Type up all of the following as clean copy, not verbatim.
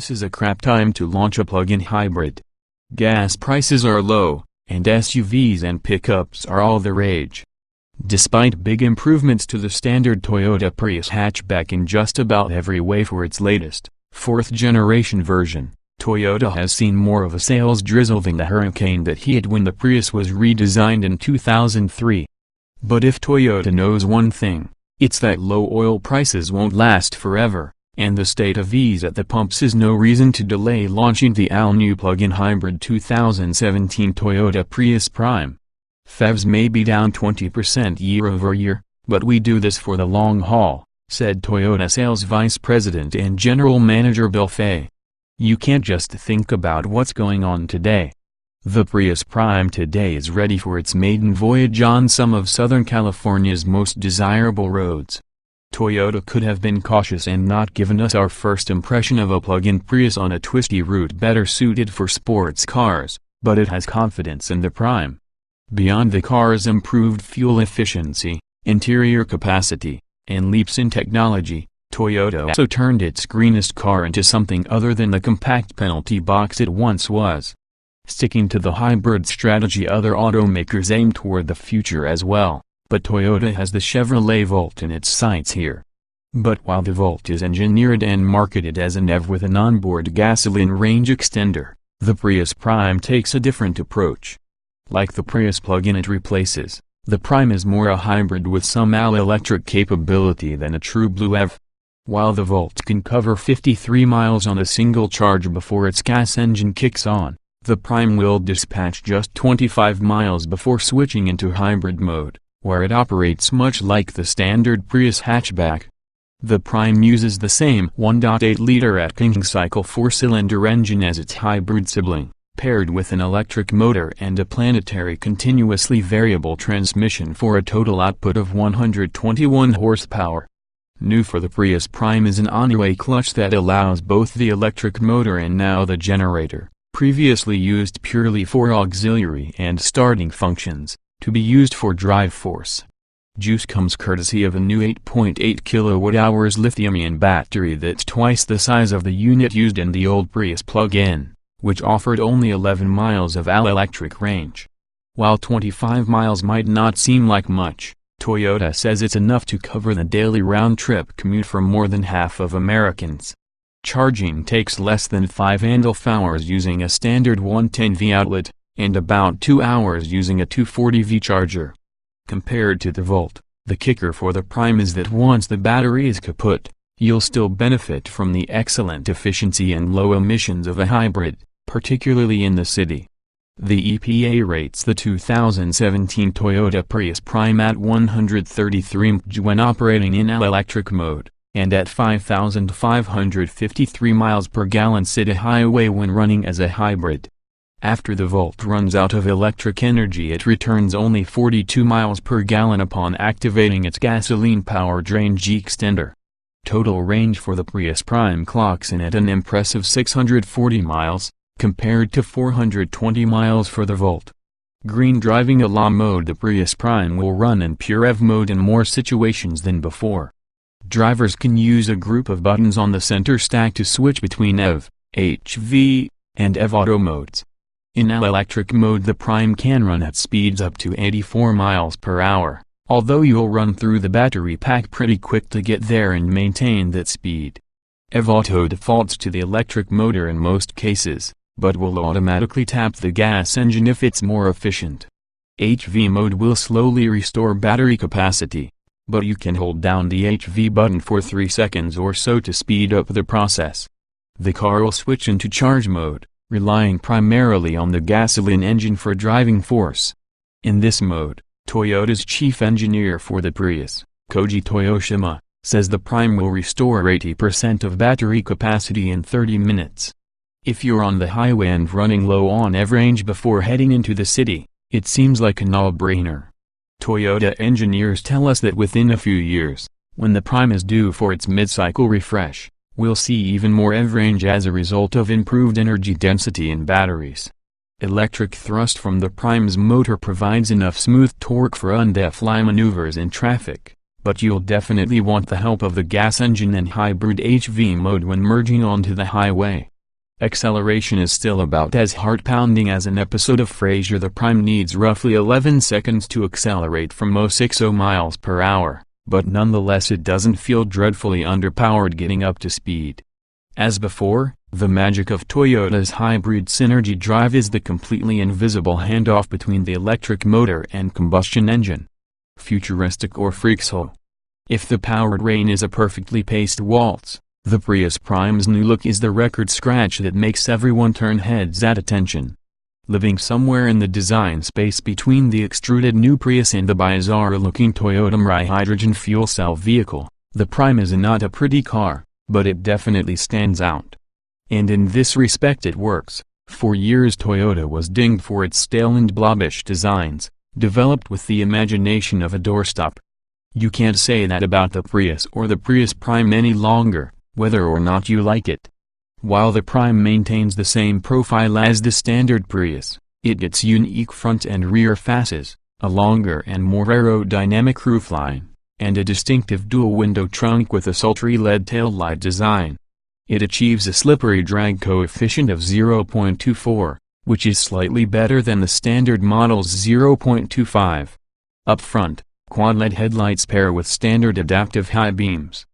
this is a crap time to launch a plug-in hybrid. Gas prices are low, and SUVs and pickups are all the rage. Despite big improvements to the standard Toyota Prius hatchback in just about every way for its latest, fourth-generation version, Toyota has seen more of a sales drizzle than the hurricane that hit when the Prius was redesigned in 2003. But if Toyota knows one thing, it's that low oil prices won't last forever, and the state of ease at the pumps is no reason to delay launching the all-new plug-in hybrid 2017 Toyota Prius Prime. PHEVs may be down 20% year-over-year, but we do this for the long haul, said Toyota Sales Vice President and General Manager Bill Fay. You can't just think about what's going on today. The Prius Prime today is ready for its maiden voyage on some of Southern California's most desirable roads. Toyota could have been cautious and not given us our first impression of a plug-in Prius on a twisty route better suited for sports cars, but it has confidence in the Prime. Beyond the car's improved fuel efficiency, interior capacity, and leaps in technology, Toyota also turned its greenest car into something other than the compact penalty box it once was. Sticking to the hybrid strategy, other automakers aim toward the future as well, but Toyota has the Chevrolet Volt in its sights here. But while the Volt is engineered and marketed as an EV with an onboard gasoline range extender, the Prius Prime takes a different approach. Like the Prius plug-in it replaces, the Prime is more a hybrid with some all-electric capability than a true blue EV. While the Volt can cover 53 miles on a single charge before its gas engine kicks on, the Prime will dispatch just 25 miles before switching into hybrid mode, where it operates much like the standard Prius hatchback. The Prime uses the same 1.8-liter Atkinson cycle four-cylinder engine as its hybrid sibling, paired with an electric motor and a planetary continuously variable transmission for a total output of 121 horsepower. New for the Prius Prime is an on-way clutch that allows both the electric motor and now the generator, previously used purely for auxiliary and starting functions, to be used for drive force. Juice comes courtesy of a new 8.8 kWh lithium-ion battery that's twice the size of the unit used in the old Prius plug-in, which offered only 11 miles of all-electric range. While 25 miles might not seem like much, Toyota says it's enough to cover the daily round-trip commute for more than half of Americans. Charging takes less than 5.5 hours using a standard 110V outlet, and about 2 hours using a 240V charger. Compared to the Volt, the kicker for the Prime is that once the battery is kaput, you'll still benefit from the excellent efficiency and low emissions of a hybrid, particularly in the city. The EPA rates the 2017 Toyota Prius Prime at 133 mpg when operating in all-electric mode, and at 5,553 miles per gallon city highway when running as a hybrid. After the Volt runs out of electric energy, it returns only 42 miles per gallon upon activating its gasoline-powered range extender. Total range for the Prius Prime clocks in at an impressive 640 miles, compared to 420 miles for the Volt. Green driving allow mode. The Prius Prime will run in pure EV mode in more situations than before. Drivers can use a group of buttons on the center stack to switch between EV, HV, and EV auto modes. In all-electric mode, the Prime can run at speeds up to 84 miles per hour, although you'll run through the battery pack pretty quick to get there and maintain that speed. EV Auto defaults to the electric motor in most cases, but will automatically tap the gas engine if it's more efficient. HV mode will slowly restore battery capacity, but you can hold down the HV button for 3 seconds or so to speed up the process. The car will switch into charge mode, relying primarily on the gasoline engine for driving force. In this mode, Toyota's chief engineer for the Prius, Koji Toyoshima, says the Prime will restore 80% of battery capacity in 30 minutes. If you're on the highway and running low on EV range before heading into the city, it seems like a no-brainer. Toyota engineers tell us that within a few years, when the Prime is due for its mid-cycle refresh, we'll see even more EV range as a result of improved energy density in batteries. Electric thrust from the Prime's motor provides enough smooth torque for on-the-fly maneuvers in traffic, but you'll definitely want the help of the gas engine and hybrid HV mode when merging onto the highway. Acceleration is still about as heart-pounding as an episode of Frasier. The Prime needs roughly 11 seconds to accelerate from 0–60 miles per hour, but nonetheless it doesn't feel dreadfully underpowered getting up to speed. As before, the magic of Toyota's hybrid synergy drive is the completely invisible handoff between the electric motor and combustion engine. Futuristic or freak show. If the powered rain is a perfectly paced waltz, the Prius Prime's new look is the record scratch that makes everyone turn heads at attention. Living somewhere in the design space between the extruded new Prius and the bizarre-looking Toyota Mirai hydrogen fuel cell vehicle, the Prime is not a pretty car, but it definitely stands out. And in this respect it works. For years Toyota was dinged for its stale and blobbish designs, developed with the imagination of a doorstop. You can't say that about the Prius or the Prius Prime any longer, whether or not you like it. While the Prime maintains the same profile as the standard Prius, it gets unique front and rear fasces, a longer and more aerodynamic roofline, and a distinctive dual-window trunk with a sultry LED taillight design. It achieves a slippery drag coefficient of 0.24, which is slightly better than the standard model's 0.25. Up front, quad-LED headlights pair with standard adaptive high beams.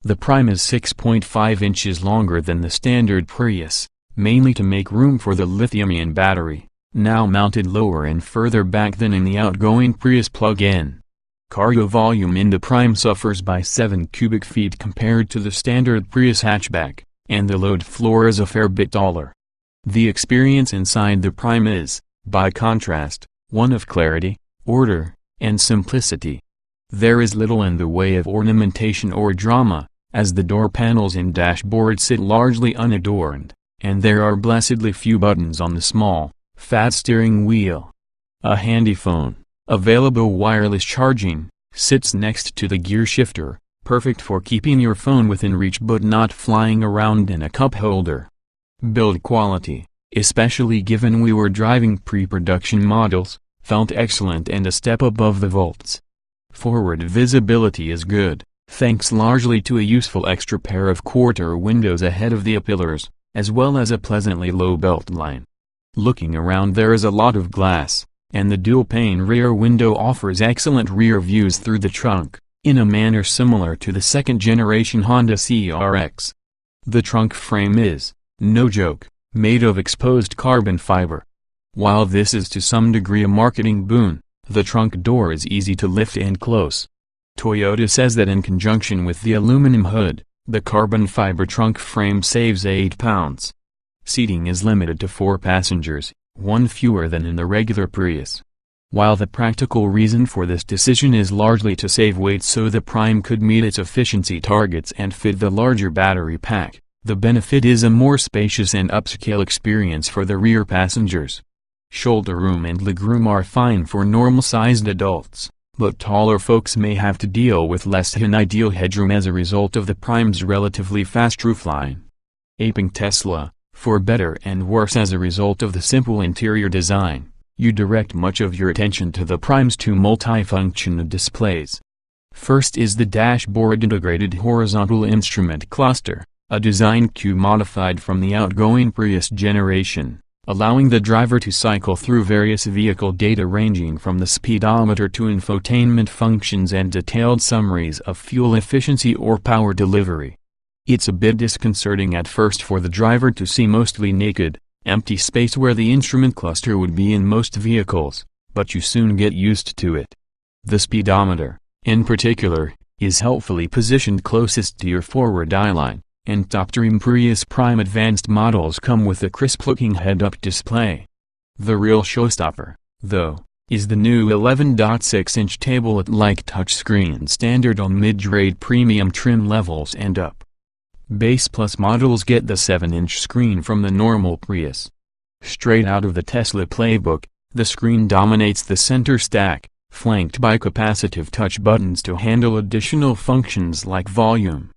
The Prime is 6.5 inches longer than the standard Prius, mainly to make room for the lithium-ion battery, now mounted lower and further back than in the outgoing Prius plug-in. Cargo volume in the Prime suffers by 7 cubic feet compared to the standard Prius hatchback, and the load floor is a fair bit taller. The experience inside the Prime is, by contrast, one of clarity, order, and simplicity. There is little in the way of ornamentation or drama, as the door panels and dashboard sit largely unadorned, and there are blessedly few buttons on the small, fat steering wheel. A handy phone, available wireless charging, sits next to the gear shifter, perfect for keeping your phone within reach but not flying around in a cup holder. Build quality, especially given we were driving pre-production models, felt excellent and a step above the Volts. Forward visibility is good, thanks largely to a useful extra pair of quarter windows ahead of the A-pillars, as well as a pleasantly low belt line. Looking around there is a lot of glass, and the dual-pane rear window offers excellent rear views through the trunk, in a manner similar to the second-generation Honda CRX. The trunk frame is, no joke, made of exposed carbon fiber. While this is to some degree a marketing boon, the trunk door is easy to lift and close. Toyota says that in conjunction with the aluminum hood, the carbon fiber trunk frame saves 8 pounds. Seating is limited to 4 passengers, one fewer than in the regular Prius. While the practical reason for this decision is largely to save weight so the Prime could meet its efficiency targets and fit the larger battery pack, the benefit is a more spacious and upscale experience for the rear passengers. Shoulder room and legroom are fine for normal-sized adults, but taller folks may have to deal with less than ideal headroom as a result of the Prime's relatively fast roofline. Aping Tesla, for better and worse as a result of the simple interior design, you direct much of your attention to the Prime's 2 multifunction displays. First is the dashboard integrated horizontal instrument cluster, a design cue modified from the outgoing Prius generation, allowing the driver to cycle through various vehicle data ranging from the speedometer to infotainment functions and detailed summaries of fuel efficiency or power delivery. It's a bit disconcerting at first for the driver to see mostly naked, empty space where the instrument cluster would be in most vehicles, but you soon get used to it. The speedometer, in particular, is helpfully positioned closest to your forward eyeline, and top-trim Prius Prime Advanced models come with a crisp-looking head-up display. The real showstopper, though, is the new 11.6-inch tablet-like touchscreen standard on mid-grade premium trim levels and up. Base Plus models get the 7-inch screen from the normal Prius. Straight out of the Tesla playbook, the screen dominates the center stack, flanked by capacitive touch buttons to handle additional functions like volume.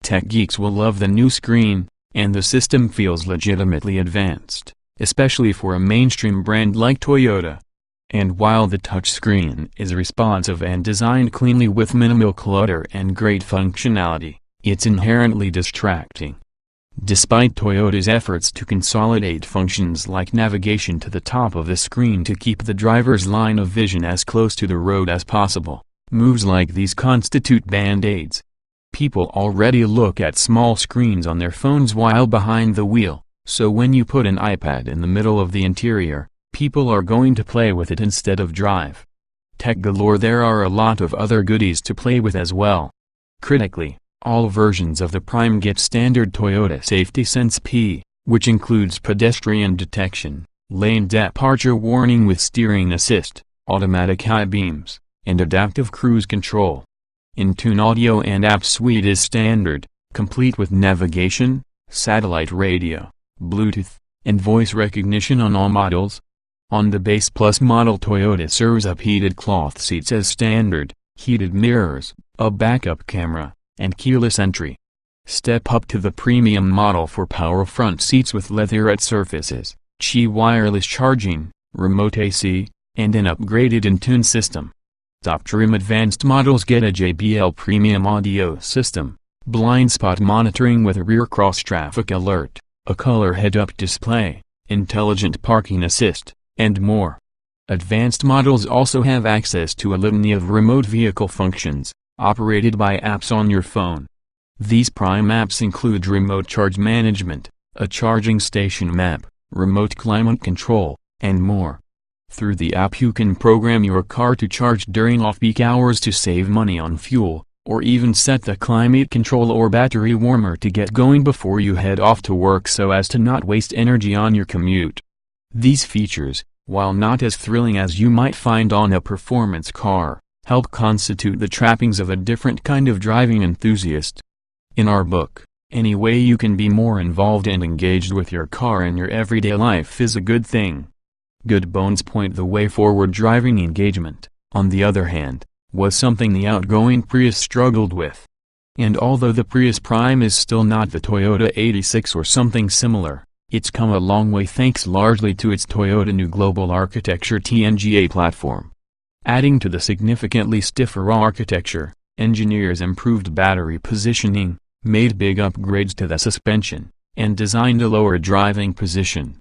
Tech geeks will love the new screen, and the system feels legitimately advanced, especially for a mainstream brand like Toyota. And while the touchscreen is responsive and designed cleanly with minimal clutter and great functionality, it's inherently distracting. Despite Toyota's efforts to consolidate functions like navigation to the top of the screen to keep the driver's line of vision as close to the road as possible, moves like these constitute band-aids. People already look at small screens on their phones while behind the wheel, so when you put an iPad in the middle of the interior, people are going to play with it instead of drive. Tech galore. There are a lot of other goodies to play with as well. Critically, all versions of the Prime get standard Toyota Safety Sense P, which includes pedestrian detection, lane departure warning with steering assist, automatic high beams, and adaptive cruise control. In-tune audio and app suite is standard, complete with navigation, satellite radio, Bluetooth, and voice recognition on all models. On the Base Plus model, Toyota serves up heated cloth seats as standard, heated mirrors, a backup camera, and keyless entry. Step up to the premium model for power front seats with leatherette surfaces, Qi wireless charging, remote AC, and an upgraded in-tune system. Top trim advanced models get a JBL premium audio system, blind spot monitoring with a rear cross traffic alert, a color head-up display, intelligent parking assist, and more. Advanced models also have access to a litany of remote vehicle functions, operated by apps on your phone. These Prime apps include remote charge management, a charging station map, remote climate control, and more. Through the app you can program your car to charge during off-peak hours to save money on fuel, or even set the climate control or battery warmer to get going before you head off to work so as to not waste energy on your commute. These features, while not as thrilling as you might find on a performance car, help constitute the trappings of a different kind of driving enthusiast. In our book, any way you can be more involved and engaged with your car in your everyday life is a good thing. Good bones point the way forward. Driving engagement, on the other hand, was something the outgoing Prius struggled with. And although the Prius Prime is still not the Toyota 86 or something similar, it's come a long way thanks largely to its Toyota New Global Architecture TNGA platform. Adding to the significantly stiffer architecture, engineers improved battery positioning, made big upgrades to the suspension, and designed a lower driving position.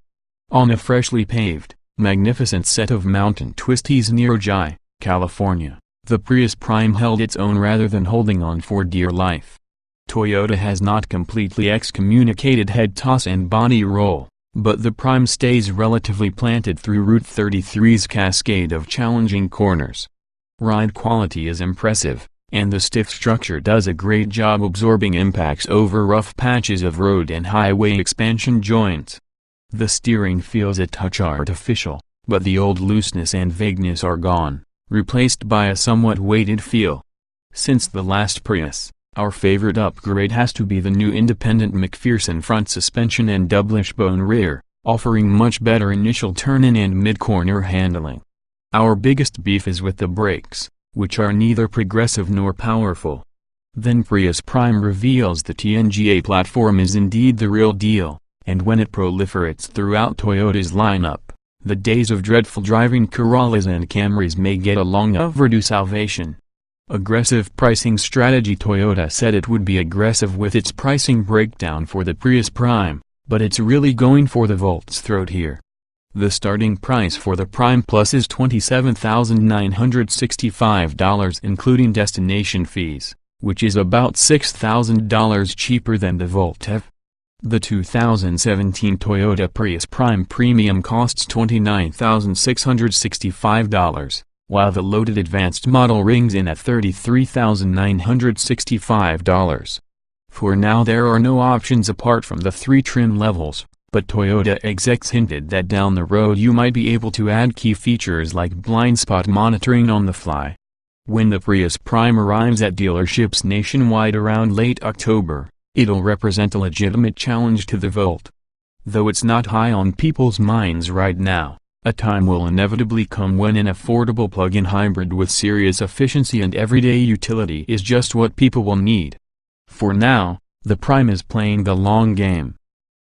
On a freshly paved, magnificent set of mountain twisties near Ojai, California, the Prius Prime held its own rather than holding on for dear life. Toyota has not completely excommunicated head toss and body roll, but the Prime stays relatively planted through Route 33's cascade of challenging corners. Ride quality is impressive, and the stiff structure does a great job absorbing impacts over rough patches of road and highway expansion joints. The steering feels a touch artificial, but the old looseness and vagueness are gone, replaced by a somewhat weighted feel. Since the last Prius, our favorite upgrade has to be the new independent McPherson front suspension and double-wishbone rear, offering much better initial turn-in and mid-corner handling. Our biggest beef is with the brakes, which are neither progressive nor powerful. Then Prius Prime reveals the TNGA platform is indeed the real deal, and when it proliferates throughout Toyota's lineup, the days of dreadful driving Corollas and Camrys may get a long overdue salvation. Aggressive pricing strategy. Toyota said it would be aggressive with its pricing breakdown for the Prius Prime, but it's really going for the Volt's throat here. The starting price for the Prime Plus is $27,965 including destination fees, which is about $6,000 cheaper than the Volt EV. The 2017 Toyota Prius Prime Premium costs $29,665, while the loaded advanced model rings in at $33,965. For now there are no options apart from the 3 trim levels, but Toyota execs hinted that down the road you might be able to add key features like blind spot monitoring on the fly. When the Prius Prime arrives at dealerships nationwide around late October, it'll represent a legitimate challenge to the Volt. Though it's not high on people's minds right now, a time will inevitably come when an affordable plug-in hybrid with serious efficiency and everyday utility is just what people will need. For now, the Prime is playing the long game.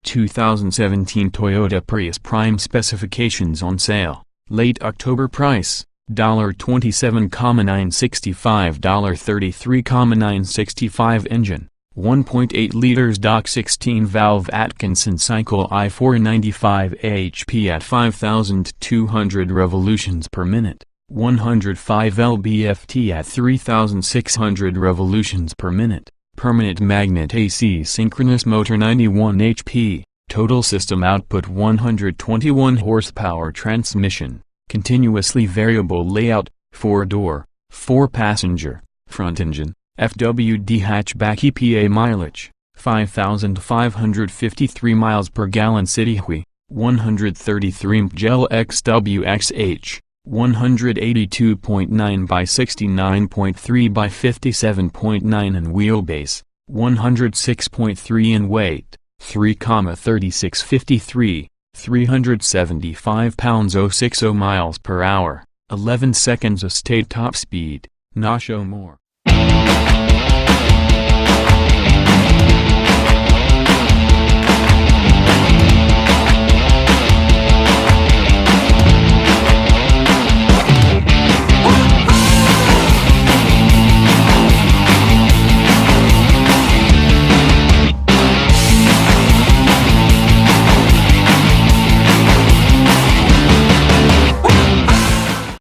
2017 Toyota Prius Prime specifications on sale, late October price, $27,965, $33,965 engine, 1.8 liters Dock 16 valve Atkinson cycle I-495 HP at 5,200 revolutions per minute, 105 lb-ft at 3,600 revolutions per minute, permanent magnet AC synchronous motor 91 HP, total system output 121 horsepower transmission, continuously variable layout, 4-door, 4-passenger, front engine, FWD hatchback EPA mileage, 5,553 miles per gallon city hui, 133 mpg XWXH, 182.9 by 69.3 by 57.9 in wheelbase, 106.3 in weight, 3,3653, 375 pounds 060 miles per hour, 11 seconds estate top speed, not show more.